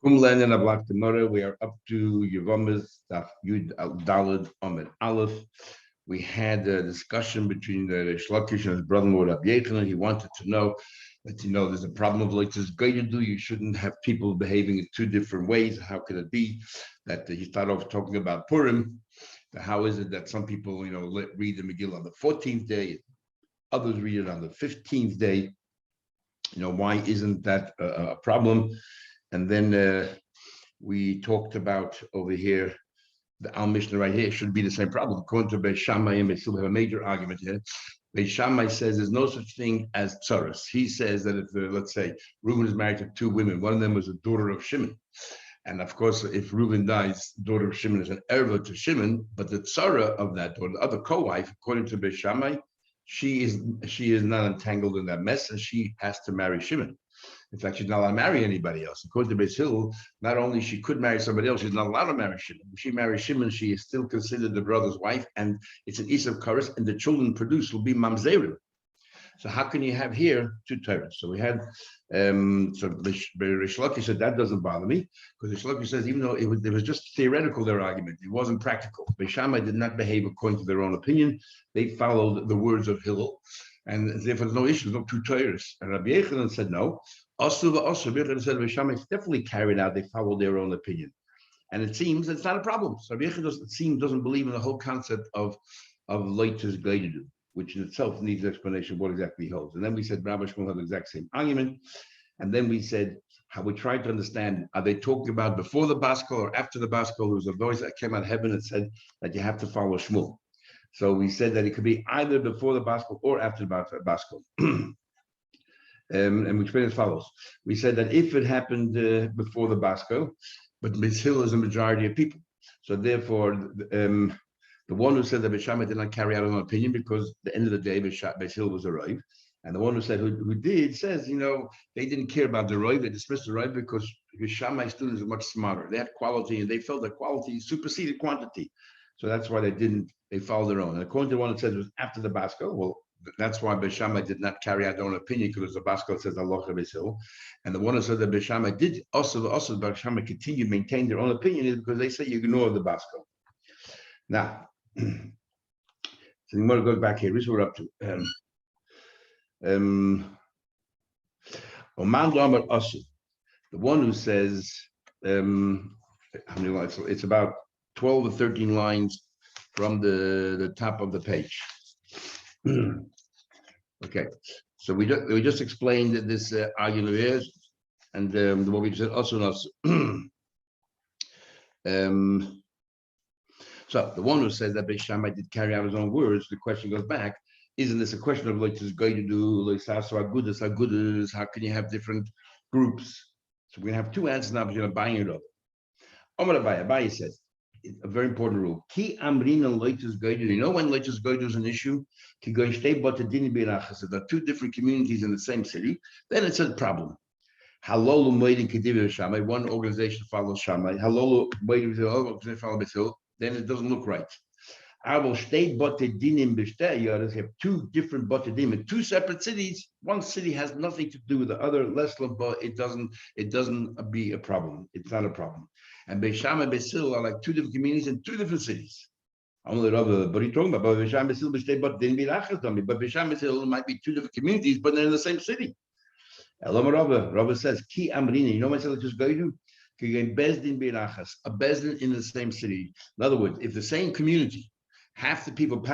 Kumlan and Ablak Gemara, we are up to Yevamos Daf Yud Dalad Amid Aleph. We had a discussion between the Reish Lakish and his brother-in-law Rabbi Yechanan. He wanted to know that there's a problem of like this guy to do. You shouldn't have people behaving in two different ways. How could it be that he started off talking about Purim? How is it that some people read the Megillah on the 14th day, others read it on the 15th day? Why isn't that a problem? And then we talked about over here, the Al Mishnah right here should be the same problem. According to Beis Shammai, and we still have a major argument here. Beis Shammai says there's no such thing as tzaras. He says that if, let's say, Reuben is married to two women, one of them was a daughter of Shimon. And of course, if Reuben dies, the daughter of Shimon is an erva to Shimon, but the tzara of that daughter, the other co-wife, according to Beis Shammai, she is not entangled in that mess, and she has to marry Shimon. In fact, she's not allowed to marry anybody else. According to Beis Hillel, not only she could marry somebody else, she's not allowed to marry Shimon. If she marries Shimon, she is still considered the brother's wife, and it's an Isav Karas, and the children produced will be Mamzerim. So how can you have here two Torahs? So we had, Reish Lakish said that doesn't bother me, because Reish Lakish says even though it was just theoretical, their argument, it wasn't practical. Beis Shammai did not behave according to their own opinion. They followed the words of Hillel, and therefore there's no issue, no two Torahs. And Rabbi Yechanan said no. Also, Rabbi said Beis Shammai definitely carried out. They followed their own opinion, and it seems it's not a problem. So Rabbi Yechanan doesn't believe in the whole concept of Leitus Gleidu, which in itself needs explanation what exactly he holds. And then we said Rabbi Shmuel had the exact same argument. And then we said how we tried to understand, are they talking about before the Baskol or after the Baskol? There was a voice that came out of heaven and said that you have to follow Shmuel. So we said that it could be either before the Baskol or after the Baskol. And we explained as follows. We said that if it happened before the Baskol, but Beis Hillel is a majority of people. So therefore, the one who said that Beis Shammai did not carry out an opinion because at the end of the day, Beis Hillel was a Rav. And the one who said who did says, they didn't care about the Rav. They dismissed the Rav because Beis Shammai students are much smarter. They had quality, and they felt that quality superseded quantity. So that's why they followed their own. And according to the one that says it was after the Baskol, well, that's why Beis Shammai did not carry out their own opinion, because the Baskol says Allah Beis Hillel. And the one who said that Beis Shammai did also Beis Shammai continued to maintain their own opinion is because they say you ignore the Baskol. Now, so the Gemara goes back here. This is what we're up to. The one who says, how many lines? So it's about 12 or 13 lines from the top of the page. Okay, so we just explained that this argument is, and what we said also. So the one who says that Beis Shammai did carry out his own words, the question goes back: isn't this a question of like this guy to do like agudas? How can you have different groups? So we're gonna have two answers now. We're gonna buy it up. Abaye says a very important rule. Ki amrina leitus goydu. You know when leitus goydu is an issue? Ki goyshtei batadini beirachas. There are two different communities in the same city. Then it's a problem. Halolu moedin kediv Shammai. One organization follows Shammai. Halolu moedin organization follows Beis Hillel. Then it doesn't look right. I will state batadinim b'shtei. You have two different batadim in two separate cities. One city has nothing to do with the other. Less but it doesn't be a problem. It's not a problem. And Beis Shammai and Beis Hillel are like two different communities in two different cities. Only Rabbi, but he's talking about Beis Shammai and Beis Hillel b'shtei batadinim b'irachas. But Beis Shammai and Beis Hillel might be two different communities, but they're in the same city. Rabbi says, Ki amrina. You know what I said? Just go to. A bezdin in the same city. In other words, if the same community, half the people if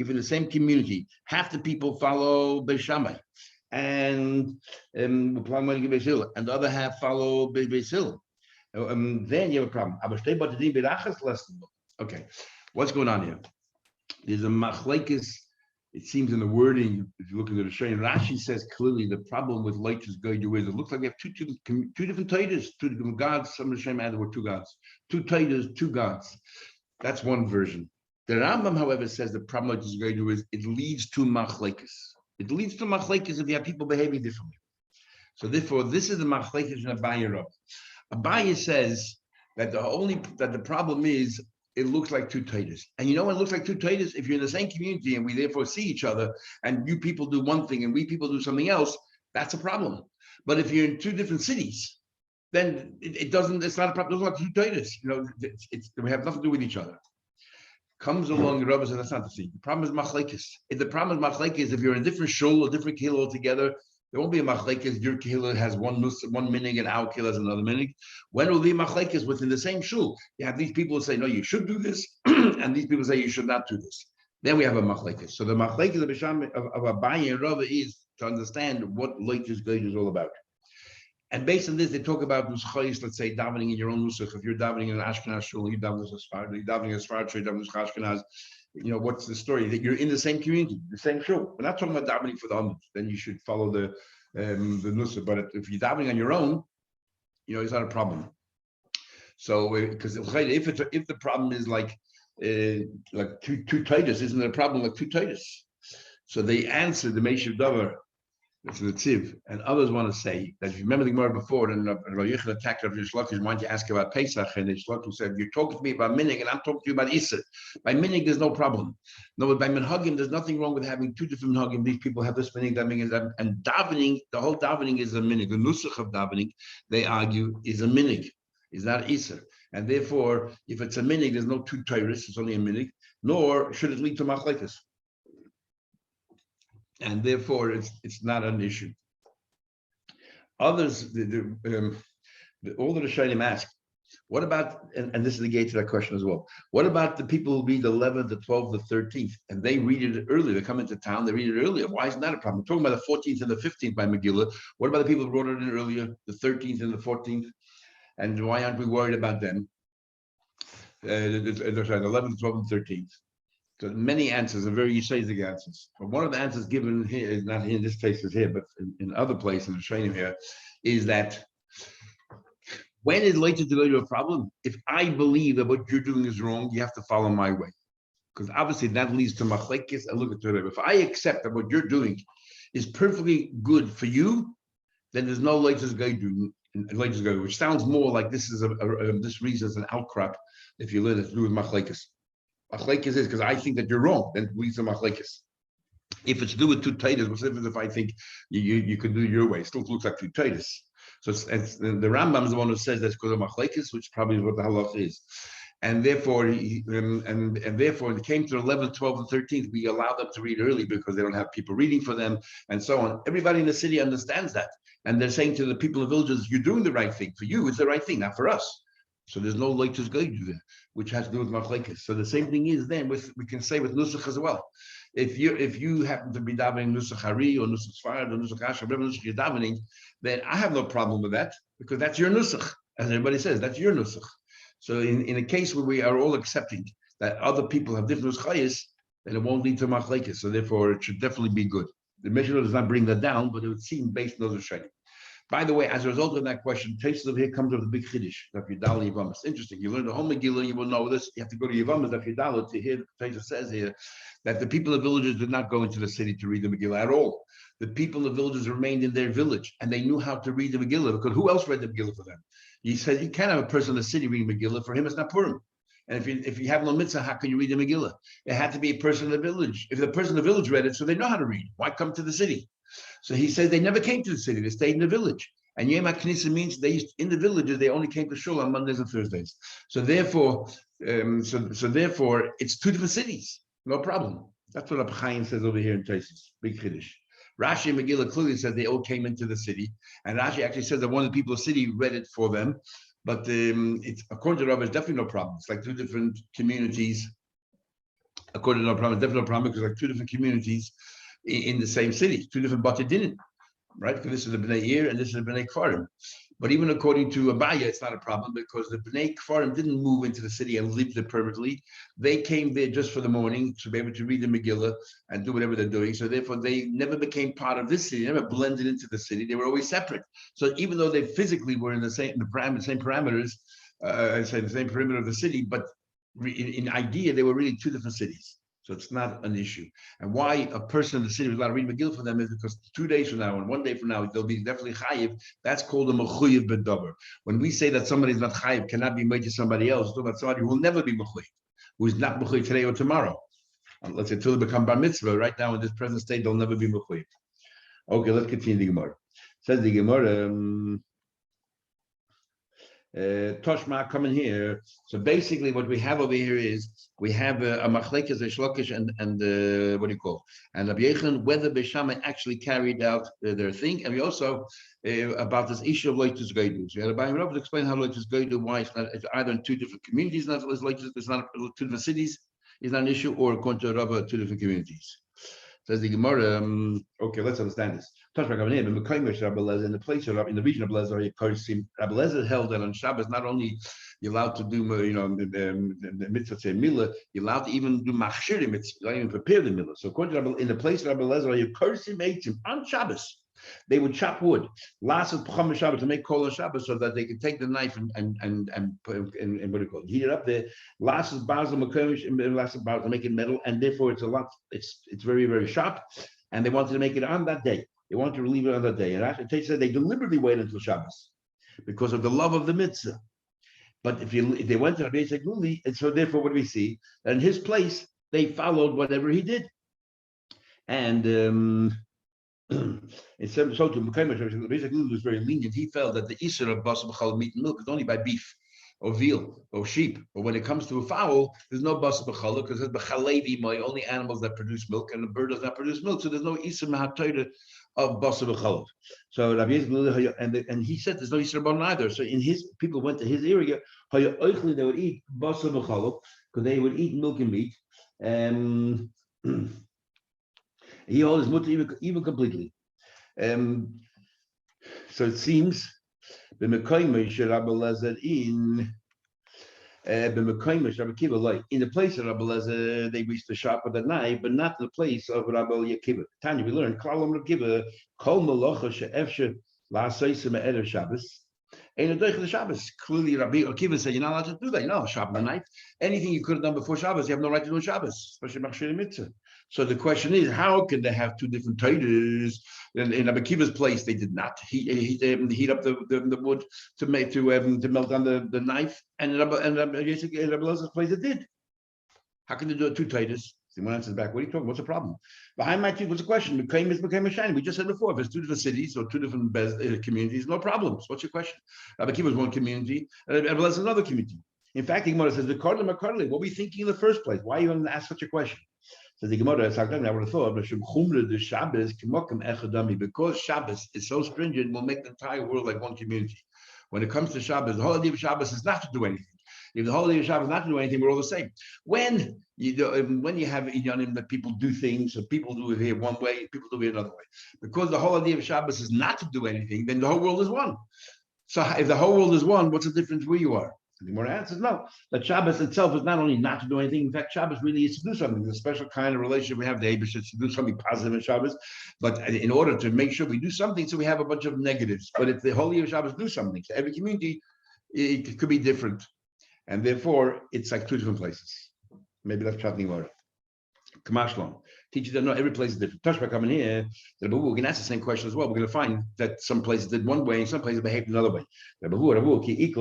in the same community, half the people follow Beis Shammai, and the other half follow Beis Hillel, then you have a problem. Okay, what's going on here? There's a machlekes. It seems in the wording, if you look at the Shrein, Rashi says clearly the problem with Leitus Goydu is it looks like we have two different Taitas, two different gods. Some of the Shem added were two gods. Two Taitas, two gods. That's one version. The Rambam, however, says the problem with Leitus Goydu is it leads to machlekes. It leads to machlekes if you have people behaving differently. So therefore, this is the machlekes in Abaye Rav. Abaye says that the problem is it looks like two Taitas. And you know when it looks like two Taitas? If you're in the same community and we therefore see each other, and you people do one thing and we people do something else, that's a problem. But if you're in two different cities then it doesn't. It's not a problem. It's not two Taitas. We have nothing to do with each other. Comes along, the Rebbe says that's not the thing. The problem is machlekes. If the problem is machlekes, if you're in a different shul or different kilo altogether, there won't be a machlekes. Your kilo has one minig and our kilo has another minig. When will be machlekes within the same shul? You have these people who say no, you should do this, and these people say you should not do this. Then we have a machlekes. So the machlekes of Abaye and Rava is to understand what Leitus Gage is all about. And based on this, they talk about nuschayis, let's say, davening in your own nusach. If you're davening in an Ashkenaz shul, you're davening as Sfarad, you're davening as Sfarad, you're davening as Ashkenaz. What's the story? That you're in the same community, the same shul. We're not talking about davening for the Amud. Then you should follow the nusach. But if you're davening on your own, it's not a problem. So, because if the problem is like two Titus, isn't it a problem like two Titus? So they answer the Meishav Davar. That's the Tziv, and others want to say that if you remember the Gemara before, and Rav Yechon attacked Rav Yishlokish, wanted to ask about Pesach, and Yishlokish said, "You're talking to me about minig, and I'm talking to you about Issa. By minig, there's no problem. No, but by minhagim, there's nothing wrong with having two different minhagim. These people have this minig, that minig, and davening. The whole davening is a minig. The nusach of davening, they argue, is a minig, is not Issa, and therefore, if it's a minig, there's no two tyrus. It's only a minig. Nor should it lead to machlekes. And therefore, it's not an issue. Others, all the Rishonim ask, what about, and this is the gate to that question as well, what about the people who read the 11th, the 12th, the 13th, and they read it earlier, they come into town, they read it earlier. Why isn't that a problem? We're talking about the 14th and the 15th by Megillah. What about the people who wrote it in earlier, the 13th and the 14th? And why aren't we worried about them? The 11th, 12th, and 13th. So many answers are very Yisraelic answers. But one of the answers given here is not here in this case, is here, but in other places in the training here, is that when is later to go to a problem? If I believe that what you're doing is wrong, you have to follow my way. Because obviously that leads to machlekes and look at the If I accept that what you're doing is perfectly good for you, then there's no latest guy doing which sounds more like this is this reason is an outcrop if you let it do with machlekes. Machlekes is because I think that you're wrong, then we say machlekes. If it's to do with two taitas, what's the difference if I think you could do it your way? It still looks like two taitas. So the Rambam is the one who says that's because of machlekes, which probably is what the halach is. And therefore, and therefore, when it came to 11th, 12th, and 13th, we allow them to read early because they don't have people reading for them, and so on. Everybody in the city understands that, and they're saying to the people of villages, "You're doing the right thing. For you, it's the right thing, not for us." So there's no latest guide there, which has to do with machlekes. So the same thing is then we can say with nusach as well. If you happen to be davening nusach hari or nusach sfarad or nusach asher, whatever nusach you're davening, then I have no problem with that because that's your nusach, as everybody says, that's your nusach. So in a case where we are all accepting that other people have different nuschayis, then it won't lead to machlekes. So therefore, it should definitely be good. The Mishnah does not bring that down, but it would seem based on those Rishonim. By the way, as a result of that question, Tosfos of here comes with the big chiddush, Daf Yudal Yevamos. Interesting. You learn the whole Megillah, you will know this. You have to go to Yevamos, Daf Yudal, to hear Tosfos says here that the people of villages did not go into the city to read the Megillah at all. The people of villages remained in their village, and they knew how to read the Megillah, because who else read the Megillah for them? He said you can't have a person in the city reading Megillah. For him, it's not Purim. And if you have no mitzvah, how can you read the Megillah? It had to be a person in the village. If the person in the village read it, so they know how to read. Why come to the city? So he says they never came to the city. They stayed in the village. And Yom HaKnisa means in the villages, they only came to shul on Mondays and Thursdays. So therefore, therefore, it's two different cities. No problem. That's what Chaim says over here in Tosfos. Big chiddush. Rashi and Megillah clearly said they all came into the city. And Rashi actually says that one of the people of the city read it for them. But it's according to Rabbi, it's definitely no problem. It's like two different communities. According to no problem, it's definitely no problem because like two different communities in the same city, two different Batidinim. Right? Because this is the Bnei Ir and this is the Bnei Kfarim. But even according to Abaya, it's not a problem because the Bnei Kfarim didn't move into the city and live there permanently. They came there just for the morning to be able to read the Megillah and do whatever they're doing. So therefore, they never became part of this city. They never blended into the city. They were always separate. So even though they physically were in the same parameters, say the same perimeter of the city, but in idea, they were really two different cities. So it's not an issue. And why a person in the city was allowed to read Megillah for them is because 2 days from now and 1 day from now, they'll be definitely chayiv. That's called a mechuyev b'davar. When we say that somebody is not chayiv, cannot be made to somebody else, it's about somebody who will never be mechuyev, who is not mechuyev today or tomorrow. Let's say until they become bar mitzvah. Right now in this present state, they'll never be mechuyev. Okay, let's continue the Gemara. Says the Gemara, Toshma coming here. So basically, what we have over here is we have a machlekes, a shlokish, and what do you call? And Rabbi Yochanan, whether Beishamai actually carried out their thing, and we also about this issue of loitus goydus. We had Rabbi Yochanan to explain how loitus goydus, why it's either in two different communities, not loitus, it's not two different cities, is not an issue, or according to Rabbi, two different communities. Says the Gemara. Okay, let's understand this. In the place of in the region of Rabbi Lezer held that on Shabbos not only you're allowed to do the mitzvah say milah, you're allowed to even do machshirim. It's even prepare the milah. So according to Rabbi, in the place of Rabbi Lezer, you kursim eitzim on Shabbos. They would chop wood, last of Pcham Shabbos to make kol on Shabbos, so that they could take the knife and what do you call it? Heat it up there. Last of Basel Makamish and last of Basel to make it metal, and therefore it's a lot. It's very very sharp, and they wanted to make it on that day. They wanted to relieve it on that day, and after they said they deliberately waited until Shabbos because of the love of the mitzvah. But if they went to Rabbi Yitzchak Luli, and so therefore what do we see? That in his place they followed whatever he did, and. In so to Mekayim was very lenient. He felt that the isur of basar b'chalav meat and milk is only by beef or veal or sheep. But when it comes to a fowl, there's no basar b'chalav because it's b'chalevi my only animals that produce milk, and the bird does not produce milk. So there's no isur mahatayda of basar b'chalav. So Rabbi and he said there's no isur about either. So in his people went to his area, they would eat basar b'chalav because they would eat milk and meat. He holds his mutter even completely. So it seems in the place of Rabbi Lezer, they reached the shop of the night, but not the place of Rabbi Akiva. Tanya, we learned Klalam Akiva, Kol Malacha She'efshe La'aseisim Erev Shabbos. Ain't a the Shabbos. Clearly, Rabbi Akiva said you're not allowed to do that. You know, Shabbos night. Anything you could have done before Shabbos, you have no right to do on Shabbos, especially Machshir Mitzvah. So the question is, how can they have two different traders? In Rabbi Akiva's place, they did not heat up the wood to melt on the knife, and in Rabbi Lezer's place it did. How can they do two traders? Someone answers back, what are you talking? What's the problem? Behind my teeth, what's the question? Became a shiny. We just said before, if it's two different cities or two different communities, no problems. What's your question? Rabbi Akiva is one community, and Rabbi Lezer is another community. In fact, the Gemara says, what were we thinking in the first place? Why are you going to ask such a question? So the Gemara, I would have thought, because Shabbos is so stringent, will make the entire world like one community. When it comes to Shabbos, the whole idea of Shabbos is not to do anything. If the whole idea of Shabbos is not to do anything, we're all the same. When you have inyanim that people do things, so people do it here one way, people do it another way. Because the whole idea of Shabbos is not to do anything, then the whole world is one. So if the whole world is one, what's the difference where you are? The Gemara answers no. That Shabbos itself is not only not to do anything. In fact, Shabbos really is to do something. There's a special kind of relationship we have. The Eibush is to do something positive in Shabbos, but in order to make sure we do something, so we have a bunch of negatives. But if the whole year of Shabbos do something, so every community it could be different, and therefore it's like two different places. Maybe that's chatting about it. Kamashlam. Teachers don't know every place is different. Tashba coming here, we're going to ask the same question as well. We're going to find that some places did one way and some places behaved another way. When he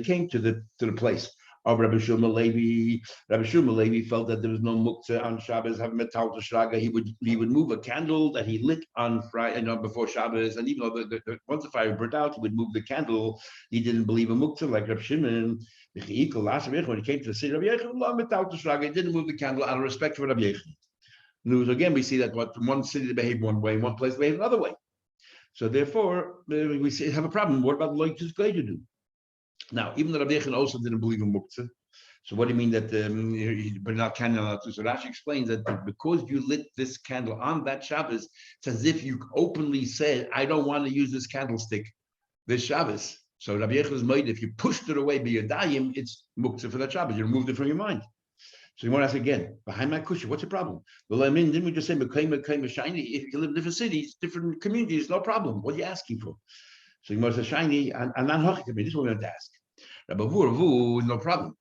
came to the place of Rabbi Shulman Levi, Rabbi Shulman Levi felt that there was no muktzah on Shabbos, have metal to shraga. He would move a candle that he lit on Friday, before Shabbos, and even though once the fire burnt out, he would move the candle. He didn't believe in muktzah like Rabbi Shimon. When he came to the city of Rabbi Yochanan, he didn't move the candle out of respect for Rabbi Yochanan. Again, we see that one city behaved one way, one place behaved another way. So therefore, we have a problem. What about like just going to do? Now, even the Rabbi Yochanan also didn't believe in muktzah. So what do you mean that but not candle? So Rashi explains that because you lit this candle on that Shabbos, it's as if you openly said, "I don't want to use this candlestick this Shabbos." So Rabbi Yochanan's made, if you pushed it away by your dayim, it's muktzah for that Shabbos. You removed it from your mind. So you want to ask again, behind my kusha, what's the problem? Well, I mean, didn't we just say shiny? If you live in different cities, different communities, no problem. What are you asking for? So you must say shiny and not hochi to me. This is what we have to ask. No problem.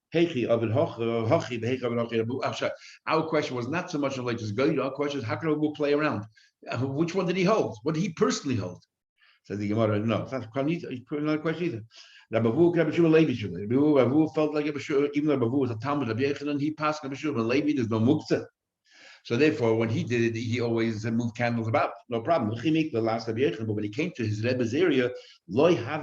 Our question was not so much like just go. Our question is how can we play around? Which one did he hold? What did he personally hold? Says the Gemara, no, it's not a question either. Rabbi Avu felt like even though Rabbi Avu was a Talmud Rabbi Yochanan, he passed Rabbi Shua Levi. There's no muktzah. So therefore, when he did it, he always moved candles about, no problem. But when he came to his Rebbe's area, when he came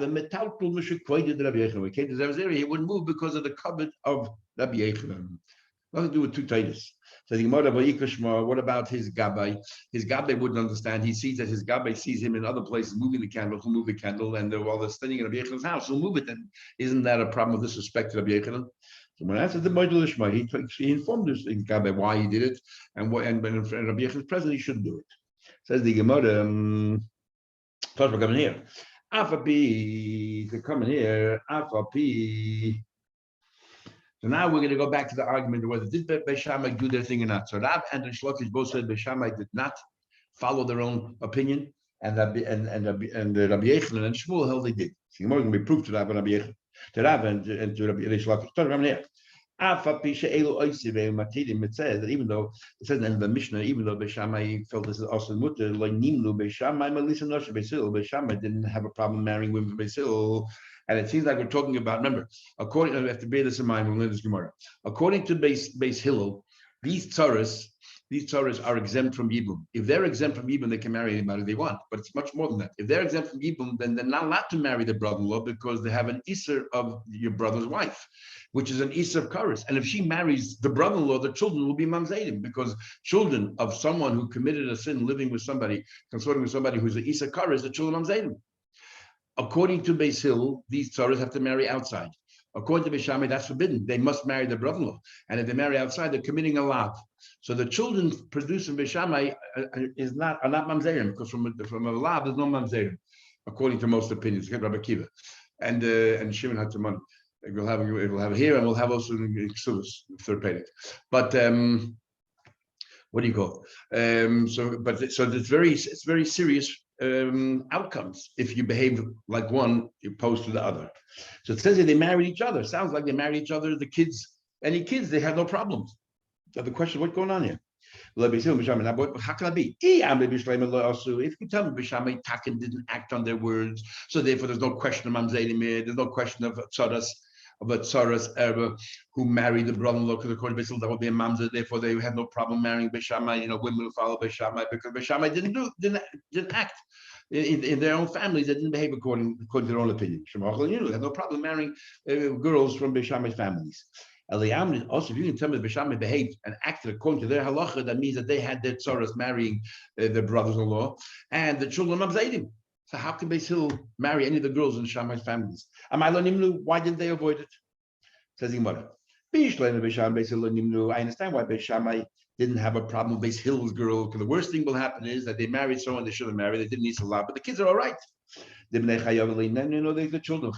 to his Rebbe's area, he wouldn't move because of the cupboard of Rabbi Yechon. Nothing to do with two Titus. So the Gemara, what about his Gabbai? His Gabbai wouldn't understand. He sees that his Gabbai sees him in other places moving the candle. He'll move the candle, and while they're standing in Rabbi Yechon's house, he'll move it. Then isn't that a problem of disrespect to Rabbi Yechon? So when I answered the Moedel Ishmael, he informed us in Gabbai why he did it, and when Rabbi Yechon's present, he shouldn't do it. Says the Gemara, first we're coming here. Afapi, they're coming here. Afapi. So now we're going to go back to the argument of whether did Beis Shammai do their thing or not. So Rav and Reish Lakish both said Beis Shammai did not follow their own opinion, and Rabbi Yechon and Shmuel held they did. So you're going to be proof to Rav and Rabbi Yechon, to Rav and to Rabbi Reish Lakish. It says that even though it says in the Mishnah, even though Beis Shammai felt this is also mutter, like Nimlu Beis Shammai Melissa Nosha Beis Hillel, Beis Shammai didn't have a problem marrying women from Beis Hillel. And it seems like we're talking about, remember, according to, we have to bear this in mind when we learn this Gemara. According to Beis Hillel, these tzaras are exempt from Yibum. If they're exempt from Yibum, they can marry anybody they want. But it's much more than that. If they're exempt from Yibum, then they're not allowed to marry their brother-in-law because they have an Isser of your brother's wife, which is an Isser of Karis. And if she marries the brother-in-law, the children will be Mamzedim, because children of someone who committed a sin living with somebody, consorting with somebody who's an Isser Karis, the children Mamzedim. According to Beis Hillel, these tzaras have to marry outside. According to Beis Shammai, that's forbidden. They must marry their brother-in-law. And if they marry outside, they're committing a lav. So the children produced in Beis Shammai are not mamzerim, because from a lav, there's no mamzerim, according to most opinions. Rabbi Akiva and Shimon Hatzaman. We'll have it here, and we'll have also in Ksuvos, third page. But what do you call it? So it's very serious outcomes if you behave like one opposed to the other. So it says that they married each other. Sounds like they married each other. The kids, any kids, they have no problems. So the question, what's going on here? How can I be? If you tell me Beis Shammai Takin didn't act on their words, so therefore there's no question of Mamzedim, there's no question of Tzaras who married the brother-in-law, because according to Beis Hillel that would be a mamzer. Therefore, they had no problem marrying Beis Shammai, women who follow Beis Shammai, because Beis Shammai didn't act in their own families. They didn't behave according to their own opinion. They had no problem marrying girls from Beis Shammai's families. Also, if you can tell me that Beis Shammai behaved and acted according to their halacha, that means that they had their tzaras marrying their brothers-in-law and the children of Zaydim. So how can Beis Hillel marry any of the girls in Shammai's families? Why didn't they avoid it? Says Gemara. I understand why Beis Shammai didn't have a problem with Beis Hillel's girl, because the worst thing will happen is that they married someone they shouldn't marry. They didn't need salah, but the kids are all right. The children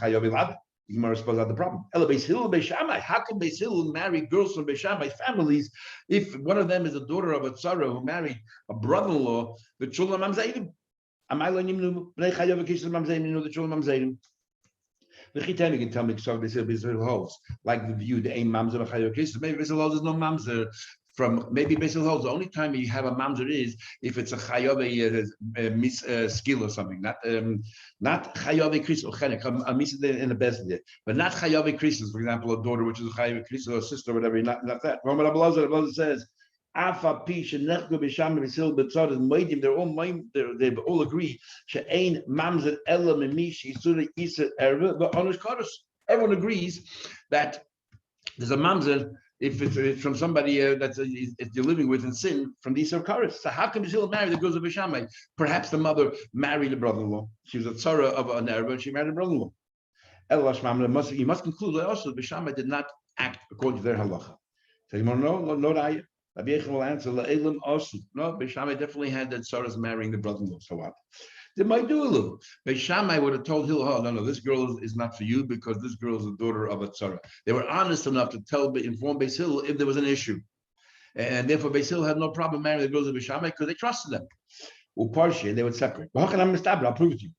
Gemara spells out the problem. Beis Hillel, Beis Shammai. How can Beis Hillel marry girls from Beis Shammai's families if one of them is a daughter of a tzara who married a brother-in-law? The children mamzeidim. The children mamzeidim. Can tell me Beis Hillel holds like the view the aim mamzer v'chayav. Maybe Beis Hillel holds there's no mamzer. Maybe Beis Hillel holds the only time you have a mamzer is if it's a chayav skill or something, not chayav kris or chenek a mis in a bezin, but not chayav kris. For example, a daughter which is a chayav kris or a sister or whatever. Not that. Rabbi Elazar says. They all agree. Everyone agrees that there's a mamzer if it's from somebody if you're living with in sin from the Isser Karis. So how can Beis Hillel marry the girls of Beis Shammai? Perhaps the mother married a brother-in-law. She was a tzara of an Arab and she married a brother-in-law. You must conclude that also Beis Shammai did not act according to their halacha. So you want to know? No, Raya. Rabbi Yechon will answer, La'elim Osu. No, Beis Shammai definitely had that Tzaras marrying the brother-in-law. So what? They might do a little. Beis Shammai would have told Hillel, no, this girl is not for you because this girl is the daughter of a Tzara. They were honest enough to inform Beis Hillel if there was an issue. And therefore Beis Hillel had no problem marrying the girls of Beis Shammai because they trusted them. Uparshi, they would separate. I'll prove it to you.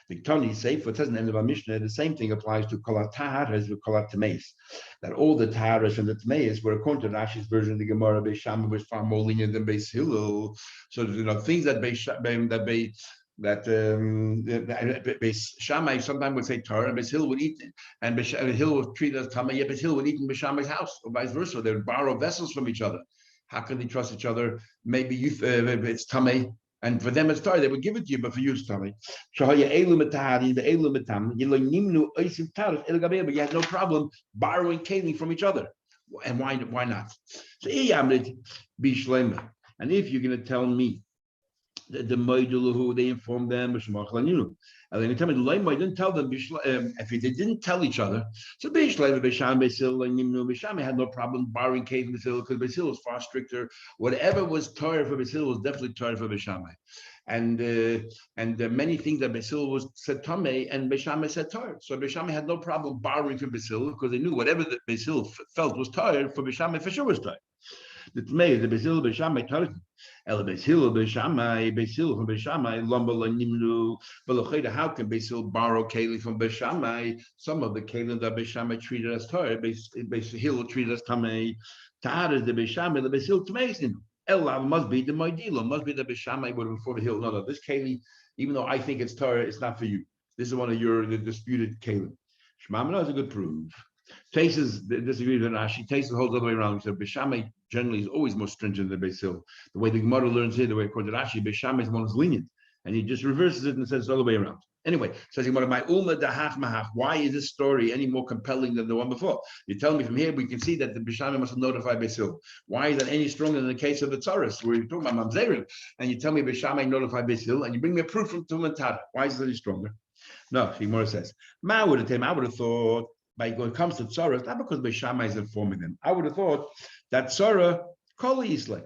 The Tony say for it says in the end of our Mishnah, the same thing applies to Kolat Taharas with Kolat Tameis. That all the Taharas and the Tameis were according to Rashi's version of the Gemara, Beis Shammai was far more lenient than Beis Hillel. So things that Beis Shammai sometimes would say Torah, and Beis Hillel would eat it, and Beis Hillel would treat it as Tamei, yet Beis Hillel would eat in Beis Shammai's house, or vice versa. They would borrow vessels from each other. How can they trust each other? Maybe it's tamei, and for them it's tar. They would give it to you, but for you it's tamei. But you had no problem borrowing kelim from each other. And why not? So and if you're going to tell me the Moidulu who they informed them, and then tell me the didn't tell them if they didn't tell each other. So Bishlam had no problem borrowing Kate Basil because Basil was far stricter. Whatever was Torah for Basil was definitely Torah for Bishamai. And many things that Basil was said Tomei and Bishamai said Torah. So Bishamai had no problem borrowing from Basil because they knew whatever that Basil felt was Torah for Bishamai for sure was Torah. The Tmei, the Basil Bishamai Torah. El Basil Bishamai, Basil from Bishamai, Lombala Nimnu, Balakheda. How can Basil borrow Kali from Bishamai? Some of the Kali that Bishamai treated as Torah, Basil treated as Tamei. Tahar the Bishamai, the Basil Tmeisim. El must be the Moidilo, must be the Bishamai would have before the hill. No, this Kali, even though I think it's Torah, it's not for you. This is one of the disputed Kali. Shmamina is a good proof. Tases disagrees with Rashi. Tases holds all the way around. So Bishamai generally is always more stringent than Basil. The way the Gemara learns here, the way according to Rashi, Bishamai is one who's lenient, and he just reverses it and says it's all the way around. Anyway, says Gemara, my Uma dahach mahach. Why is this story any more compelling than the one before? You tell me from here we can see that the Bishamai must have notified Basil. Why is that any stronger than the case of the Tzaras, where you're talking about Mamzerim, and you tell me Bishamai notified Basil, and you bring me a proof from Tum and Tada? Why is it any stronger? No, Gemara says, I would have thought. When it comes to Tzara, not because Beishamai is informing them. I would have thought that Tzara, Kol Yisle.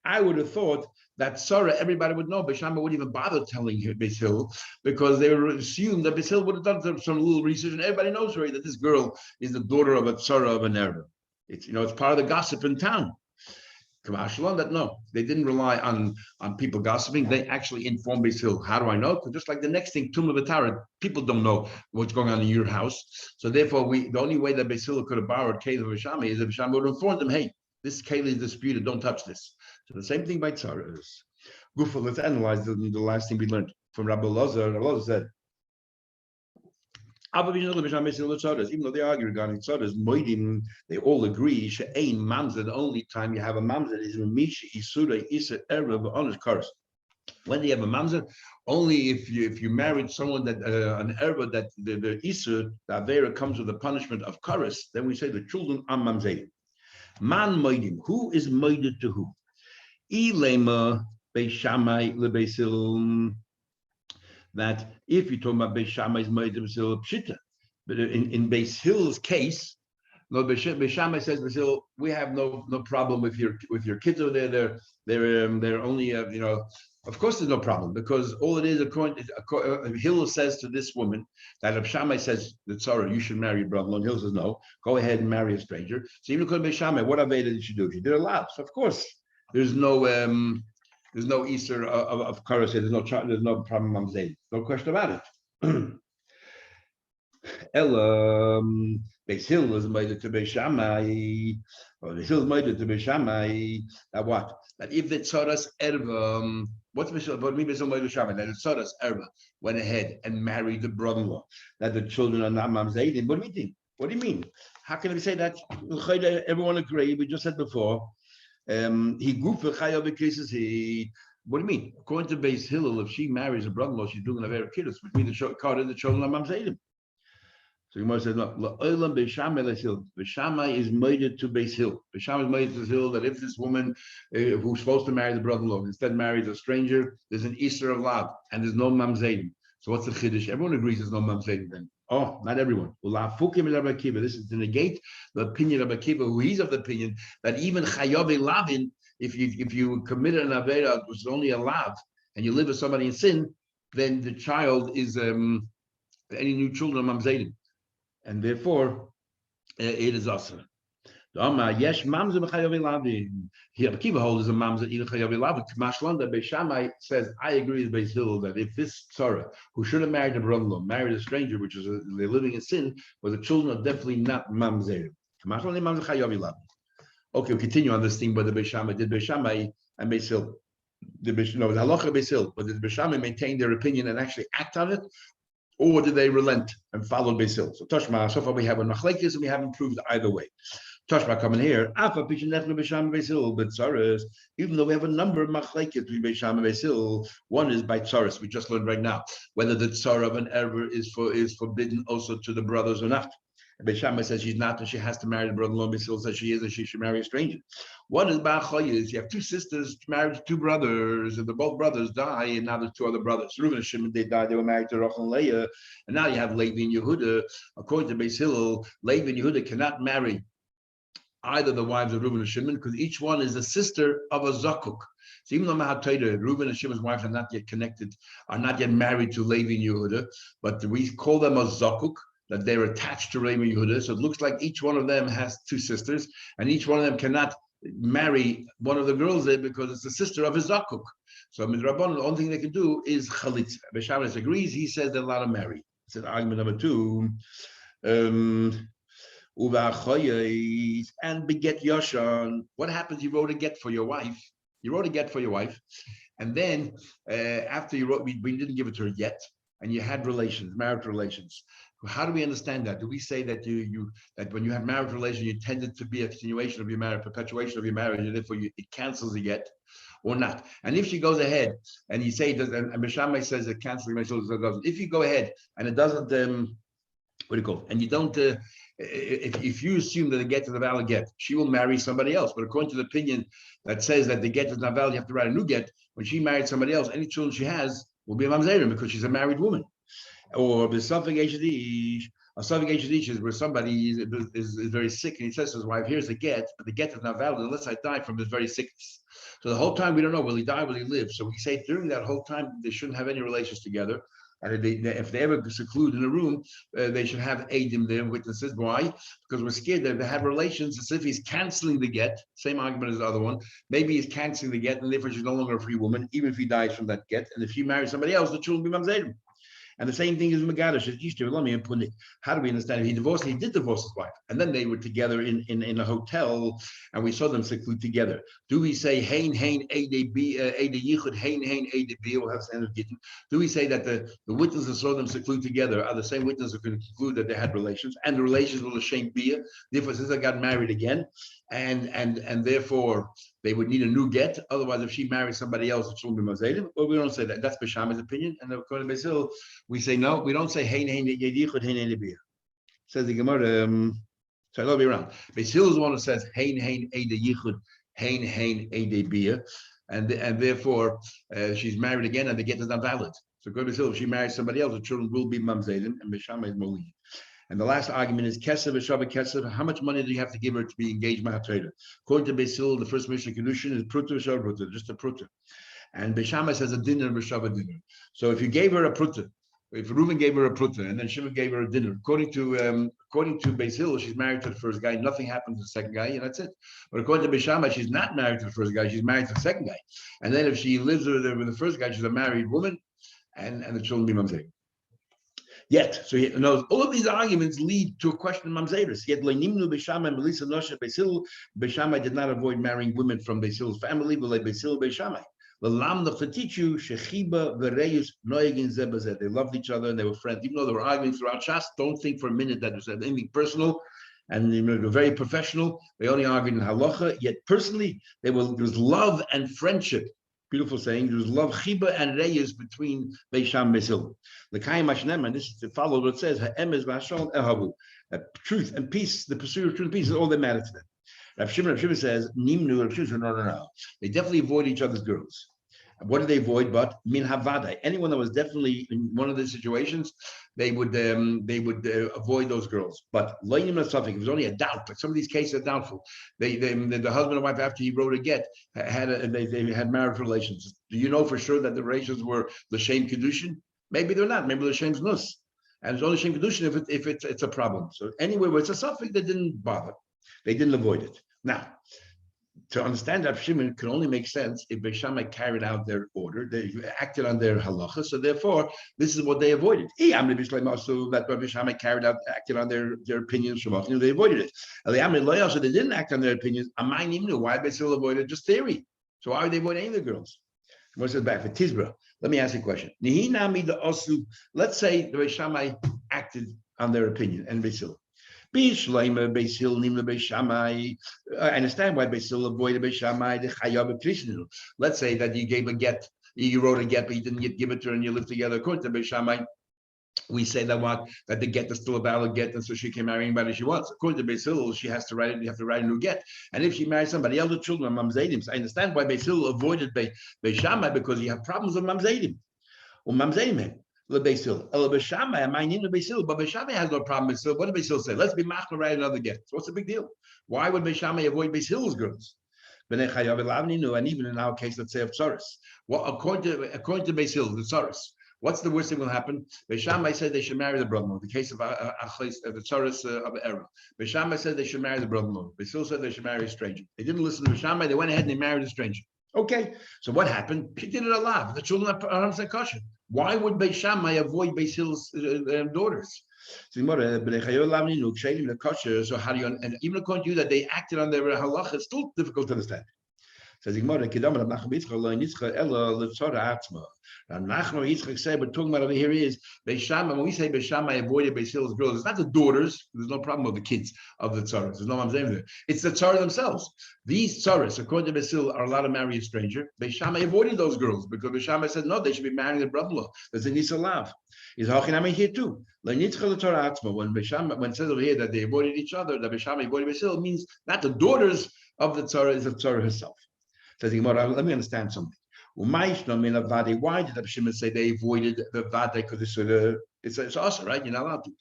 I would have thought that Tzara, everybody would know. Beishamai wouldn't even bother telling Basil because they would assume that Basil would have done some little research, and everybody knows already that this girl is the daughter of a Tzara of an Arab. It's it's part of the gossip in town. That no, they didn't rely on people gossiping. They actually informed Basil. How do I know? Because just like the next thing, Tum Levatara, people don't know what's going on in your house. So therefore, the only way that Basil could have borrowed Kayla Vishami is if Vishami would have informed them, hey, this Kayla is disputed, don't touch this. So the same thing by Tzaras. Gufa, let's analyze the last thing we learned from Rabbi Lazar. Rabbi Lazar said, even though they argue regarding tzaras, moedim, they all agree. She'ein mamzer. The only time you have a mamzer is when misha isura isa erev honest kares. When you have a mamzer, only if you married someone that an erva that the isur the avera comes with the punishment of kares, then we say the children are mamzerim. Man moedim. Who is moeded to who? Ilema beishamai lebeisil. That if you're talking about Beis Shammai's Moed Basil Pshita, but in Beis Hill's case, no, Beis Shammai says Basil, we have no problem with your kids over there. They're only of course there's no problem because all it is according Hill says to this woman that if Shammai says that sorry you should marry your brother-in-law, and Hill says no, go ahead and marry a stranger. So even according to Beis Shammai, what Aveda did she do? She did a lot. So of course there's no Easter of Karas. There's no problem. Mamzei. No question about it. Beis Hill is made to Beis Shammai. Beis Hill is made to Beis Shammai. That what? That if the Tzaras Erva, what means Beis Hill made to Shammai? That the Tzaras Erva went ahead and married the brother-in-law. That the children are not Mamzei. What do you think? What do you mean? How can we say that? Everyone agree. We just said before. He goofed the cases. What do you mean? According to Beis Hillel, if she marries a brother-in-law, she's doing a very kiddush, which means the card in the children of Mamzeidim. So Gemara says, no, La'olam Beishamai Lesil. Beishamai is made to Beis Hill. Beishamai is made to Beis Hill that if this woman who's supposed to marry the brother-in-law instead marries a stranger, there's an Easter of Lav and there's no Mamzeidim. So what's the chiddush? Everyone agrees there's no Mamzeidim then. Oh, not everyone. This is to negate the opinion of Akiva, who he's of the opinion that even Chayav Lavin, if you committed an Avera, which is only a Lav, and you live with somebody in sin, then the child is any new children of Mamzeidim. And therefore, it is Asa. Yes, mamzer b'chayav lavin. Here, Akiva holds a mamzer either chayav lavin. Mashlan that Beis Shammai says, I agree with Beis Hillel that if this tzara who should have married a brother-in-law married a stranger, which is they're living in sin, well, the children are definitely not mamzer. Mashlan mamzer chayav lavin. Okay, we'll continue on this thing. Whether Beis Shammai did Beis Shammai and Beis Hillel, the halacha Beis Hillel, but did Beis Shammai maintain their opinion and actually act on it? Or did they relent and follow Beis Hillel? So Toshma, so far we have a machlekes and we haven't proved either way. Toshma coming here. But even though we have a number of machlekes between Beis Shammai and Beis Hillel, one is by tzaras. We just learned right now whether the tzara of an erver is forbidden also to the brothers or not. Beis Shammai says she's not, and she has to marry the brother-in-law. Beis Hillel says she is, and she should marry a stranger. One is ba'achayis. You have two sisters married to two brothers, and the both brothers die, and now there's two other brothers. Reuben and Shimon, they died. They were married to Rachel and Leah, and now you have Levi and Yehuda. According to Beis Hillel, Levi and Yehuda cannot marry either the wives of Reuben and Shimon, because each one is a sister of a zakuk. So even though Mahatayda, Reuben and Shimon's wives are not yet connected, are not yet married to Levi and Yehuda, but we call them a zakuk, that they're attached to Levi and Yehuda. So it looks like each one of them has two sisters, and each one of them cannot marry one of the girls there because it's the sister of his zakuk. So Midrabban, the only thing they can do is chalitza. Beis Shammai agrees. He says they're allowed to marry. It's an argument number two. And beget Yoshan. What happens? You wrote a get for your wife. You wrote a get for your wife, and then after you wrote, we didn't give it to her yet, and you had relations, marital relations. How do we understand that? Do we say that that when you have marital relations, you tended to be a continuation of your marriage, perpetuation of your marriage, and therefore it cancels the get, or not? And if she goes ahead and you say, and Beis Shammai says that canceling doesn't. If you go ahead and it doesn't, what do you call it? And you don't. If you assume that the get is a valid get, she will marry somebody else. But according to the opinion that says that the get is not valid, you have to write a new get. When she married somebody else, any children she has will be a mamzerim because she's a married woman. Or the something HDish, a something HDish is where somebody is very sick and he says to his wife, "Here's the get, but the get is not valid unless I die from his very sickness." So the whole time we don't know, will he die, will he live? So we say during that whole time they shouldn't have any relations together. And if they ever seclude in a room, they should have aidim there, witnesses. Why? Because we're scared that if they have relations, as if he's canceling the get, same argument as the other one, maybe he's canceling the get, and therefore she's no longer a free woman, even if he dies from that get. And if she marries somebody else, the children will be mamzerim. And the same thing is Megadash. How do we understand? If he did divorce his wife, and then they were together in a hotel, and we saw them seclude together. Do we say hein ede yichud hein ede b? We'll have to end of getting. Do we say that the witnesses saw them seclude together are the same witnesses who can conclude that they had relations, and the relations will shame bia? Therefore, since they got married again, and therefore they would need a new get. Otherwise, if she marries somebody else, it shouldn't be mazedim. But we don't say that. That's Beis Shammai's opinion, and according to Beis Hillel, we say no. We don't say hein yedichud hein edibiyah. Says the Gemara. So I'll be around. Beis Hillel is the one who says hein yichud hein edibiyah, and therefore she's married again, and the get is not valid. So according to Beis Hillel, if she marries somebody else, the children will be mamzedim, and Beis Shammai is molid. And the last argument is Kesef v'Shavah Kesef. How much money do you have to give her to be engaged by a trader? According to Beis Hillel, the first Mishnah Kedushin is pruta v'Shavah pruta, just a pruta. And Beis Shammai says a dinner v'Shavah dinner. So if you gave her a pruta, if Reuven gave her a pruta and then Shimon gave her a dinner, according to Beis Hillel, she's married to the first guy. Nothing happens to the second guy, and that's it. But according to Beis Shammai, she's not married to the first guy. She's married to the second guy. And then if she lives with the first guy, she's a married woman, and the children be mamzerim. Yet, so he knows all of these arguments lead to a question of mamzeris. Yet, Beis Shammai did not avoid marrying women from Beis Hillel's family, but Beis Hillel Beis Shammai. They loved each other and they were friends, even though they were arguing throughout Shas. Don't think for a minute that it was anything personal, and they were very professional. They only argued in halacha. Yet, personally, there was love and friendship. Beautiful saying. There was love, chiba and reyes between Beis Shammai and Beis Hillel. The Kayim Hashnem, and this is to follow what it says. Ha'emes v'hashon ehavu. Truth and peace, the pursuit of truth and peace is all that matters to them. Rav Shimon says, Nimnu. Rav Shimon says, no. They definitely avoid each other's girls. What did they avoid? But min havadai. Anyone that was definitely in one of these situations, they would avoid those girls. But leinim nasafik, it was only a doubt. Like some of these cases are doubtful. The husband and wife, after he wrote a get, they had marriage relations. Do you know for sure that the relations were l'shem kedushin? Maybe they're not. Maybe l'shem's nus, and it's only l'shem kedushin if it's a problem. So anyway, where it's a suffix, they didn't bother. They didn't avoid it. Now, to understand that Shimon can only make sense if Beis Shammai carried out their order, they acted on their halacha. So therefore, this is what they avoided. Also, that Beis Shammai acted on their opinions. They avoided it. So they didn't act on their opinions. Why Beis Hillel avoided? Just theory. So why would they avoid any of the girls? What's it back for Tizbra? Let me ask you a question. Let's say the Beis Shammai acted on their opinion and Beis Hillel. Bishleima Beis Hill Nimla Beis Shammai. I understand why Beis Hill avoided Beis Shammai the Chayav Krishnu. Let's say that you gave a get, you wrote a get, but you didn't give it to her, and you lived together. According to Beis Shammai, we say that the get is still a valid get, and so she can marry anybody she wants. According to Beis Hillel, she has to write it. You have to write a new get. And if she marries somebody else, the children of Mamzedim, I understand why Beis Hillel avoided Beis Shammai, because you have problems with Mamzedim. Or Mamzedim. But Beis Shammai has no problem with Beis Hillel. What did Beis Hillel say? Let's be machmer, write another get. So what's the big deal? Why would Beis Shammai avoid Beis Hillel's girls? And even in our case, let's say of Tzoros. Well, according to Beis Hillel, the Tzoros, what's the worst thing will happen? Beis Shammai said they should marry the brother-in-law. The case of the Tzoros of Era. Beis Shammai said they should marry the brother-in-law. Beis Hillel said they should marry a stranger. They didn't listen to Beis Shammai. They went ahead and they married a stranger. Okay, so what happened? She did it alive. The children are kosher. Why would Beis Shammai avoid Beis Hillel's daughters? So how do you? And even according to you that they acted on their halacha, it's still difficult to understand. Says Gemara, and Nachman Yitzchak said, we're talking about over here is Beis Shammai. When we say Beis Shammai avoided Beis Hillel's girls, it's not the daughters. There's no problem with the kids of the tzaras. There's no mamzerim there. It's the tzara themselves. These tzaras, according to Beis Hillel, are allowed to marry a stranger. Beis Shammai avoided those girls because Beis Shammai said no, they should be marrying their brother-in-law. There's a nisa lav. Is hachinami here too. When Beis Shammai, when it says over here that they avoided each other, that Beis Shammai avoided Beis Hillel, means not the daughters of the tzara, is the tzara herself. Says Gemara, let me understand something. Why did Rabbi Shimon say they avoided the vade? Because it's awesome, right? You're not allowed to.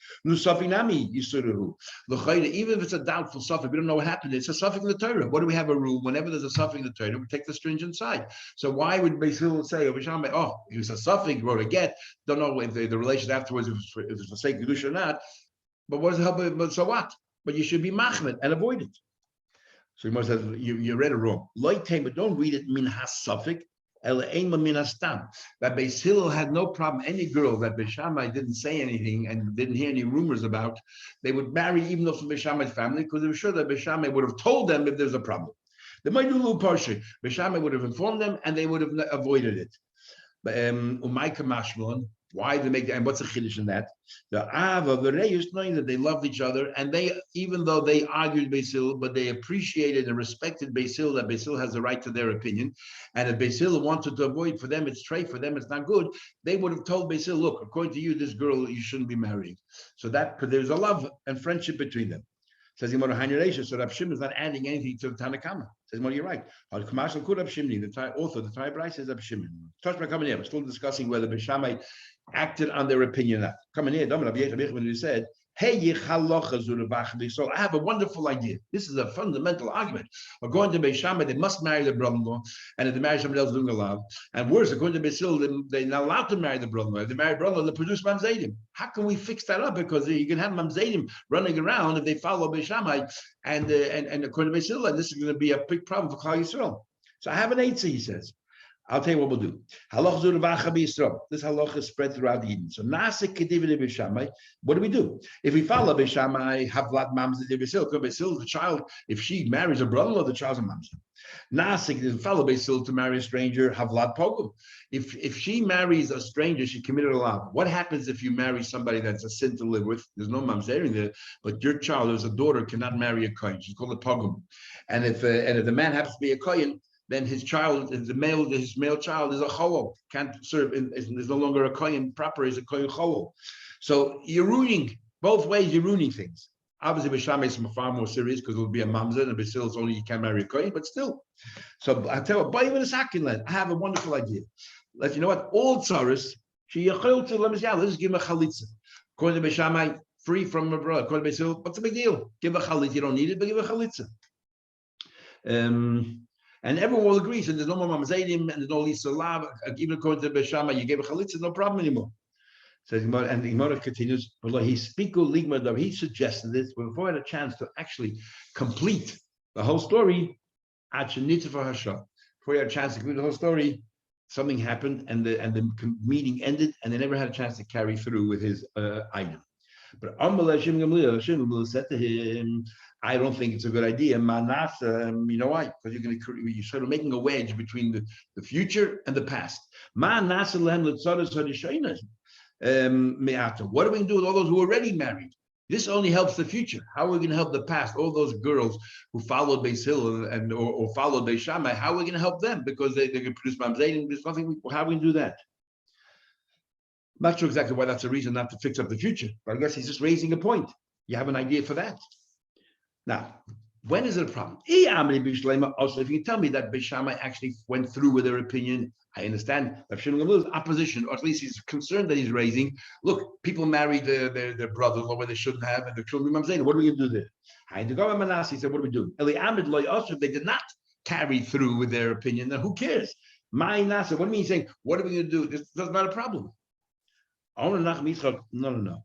Even if it's a doubtful suffix, we don't know what happened. It's a suffix in the Torah. What do we have a rule? Whenever there's a suffix in the Torah, we take the stringent side. So why would Beis Hillel say, it was a suffix, wrote a get? Don't know if the relation afterwards, if it's for sake of Kedusha or not. But what does it help? But so what? But you should be machmed and avoid it. So you must have you read it wrong. But don't read it min has-suffix. That Beis Hillel had no problem. Any girl that Beis Shammai didn't say anything and didn't hear any rumors about, they would marry even though from Beis Shammai's family, because they were sure that Beis Shammai would have told them if there's a problem. They might do a little partial. Beis Shammai would have informed them and they would have avoided it. But why they make that, and what's the chiddush in that? The Ava, the Reyes, knowing that they loved each other, and they, even though they argued Beis Hillel, but they appreciated and respected Beis Hillel, that Beis Hillel has the right to their opinion, and if Beis Hillel wanted to avoid, for them it's trade, for them it's not good, they would have told Beis Hillel, look, according to you, this girl you shouldn't be marrying. So that, because there's a love and friendship between them. Says Yemor Hanyareisha, so Rav Shimon is not adding anything to the Tanakama. Says, well, you're right. The author, the Torah Bryce says Rav Shimon. We're still discussing whether Beis Shammai acted on their opinion or not. Coming here, when he said, hey, so I have a wonderful idea. This is a fundamental argument. According to Beis Shammai, they must marry the brother-in-law, and if they marry somebody else, doing allowed. And worse, according to Beis Hillel, they're not allowed to marry the brother-in-law. If they marry brother-in-law, they produce mamzedim. How can we fix that up? Because you can have mamzedim running around if they follow Beis Shammai, and according to Beis Hillel, this is going to be a big problem for Klal Yisrael. So I have an eitzah, he says. I'll tell you what we'll do. This halacha is spread throughout Eden. So Nasik Kedivid Beis Shammai. What do we do? If we follow Beis Shammai, Havlat Mamzer Beis Hillel, because Beis Hillel, the child, if she marries a brother-in-law, the child's a mamzer. Nasik doesn't follow Beis Hillel to marry a stranger, Havlat Pogum. If she marries a stranger, she committed a lav. What happens if you marry somebody that's a sin to live with? There's no mamzering there, but your child, as a daughter, cannot marry a kohen. She's called a pogum. And if the man happens to be a kohen, then his child, his male child is a chol, can't serve, is no longer a kohen proper, is a kohen chol. So you're ruining, both ways you're ruining things. Obviously, Beis Shammai is far more serious because it will be a mamzer, and Beis Hillel is only you can't marry a kohen, but still. So I tell you, I have a wonderful idea. Let you know what, all tzaras, let's give him a chalitza. According to Beis Shammai, free from a brother. According to Beis Hillel, what's the big deal? Give a chalitza, you don't need it, but give a chalitza. And everyone will agree. So there's no more mamzedim and there's no lisa lav. Even according to Beis Shammai, you gave a chalitza, no problem anymore. So and the Gemara continues. He suggested this before I had a chance to actually complete the whole story. Before you had a chance to complete the whole story, something happened and the meeting ended, and they never had a chance to carry through with his item. But Shimon said to him, I don't think it's a good idea. You know why? Because you're sort of making a wedge between the future and the past. What are we going to do with all those who are already married? This only helps the future. How are we going to help the past? All those girls who followed Beis Hillel or followed Beis Shammai, how are we going to help them? Because they can produce mamzerim. There's nothing. How are we going to do that? I'm not sure exactly why that's a reason not to fix up the future, but I guess he's just raising a point. You have an idea for that? Now, when is it a problem? Also, if you tell me that Beis Shammai actually went through with their opinion, I understand that Shimon opposition, or at least he's concerned that he's raising. Look, people married their brothers where they shouldn't have, and the children. I'm saying, what are we going to do there? He said, what are we doing? They did not carry through with their opinion. Then who cares? My Nasa, what do you mean saying, what are we going to do? This is not a problem. No.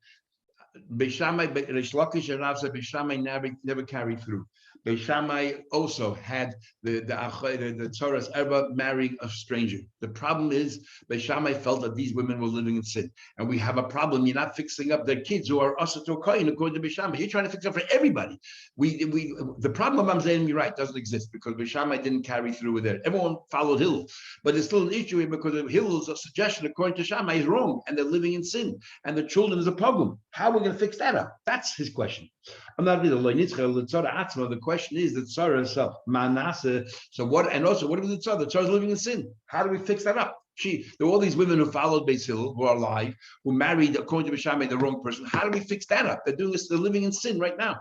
Beis Shammai, Reish Lakish and Rav said Beis Shammai never carried through. Beis Shammai also had the Tzoras Erba marrying a stranger. The problem is Beis Shammai felt that these women were living in sin, and we have a problem. You're not fixing up their kids who are Asa to Kohen according to Beis Shammai. You're trying to fix up for everybody. The problem I'm saying you're right doesn't exist because Beis Shammai didn't carry through with it. Everyone followed Hillel, but it's still an issue here because of Hillel's suggestion according to Shammai is wrong, and they're living in sin, and the children is a problem. How are we going to fix that up? That's his question. I'm not really the question is the tzara itself. Manase. So what? And also, what is the tzara? The tzara is living in sin. How do we fix that up? There were all these women who followed Beis Hillel, who are alive, who married according to Beis Shammai the wrong person. How do we fix that up? They're doing this. They're living in sin right now.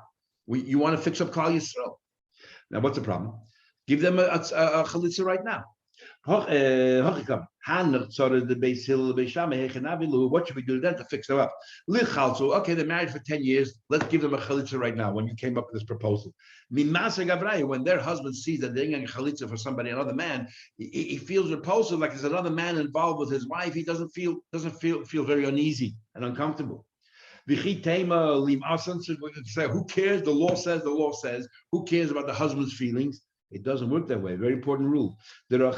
You want to fix up Klal Yisrael? Now, what's the problem? Give them a chalitza right now. What should we do then to fix them up? Okay, they're married for 10 years. Let's give them a chalitza right now when you came up with this proposal. When their husband sees that they're getting a chalitza for somebody, another man, he feels repulsive, like there's another man involved with his wife. He doesn't feel very uneasy and uncomfortable. Who cares? The law says. Who cares about the husband's feelings? It doesn't work that way. Very important rule. The ways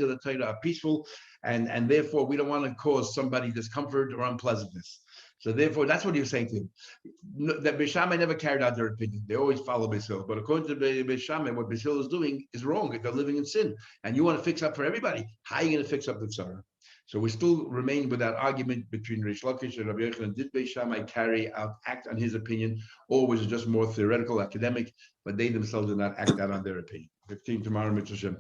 of the Torah are peaceful, and therefore we don't want to cause somebody discomfort or unpleasantness. So therefore, that's what he was saying to him. That Beis Shammai never carried out their opinion. They always follow Beis Hillel. But according to Beis Shammai, what Beis Hillel is doing is wrong. They're living in sin. And you want to fix up for everybody. How are you going to fix up the tzara? So we still remain with that argument between Reish Lakish and Rabbi Yochanan. Did Beis Shammai act on his opinion, or was it just more theoretical, academic, but they themselves did not act out on their opinion? 15 tomorrow, Mitzvah Shem.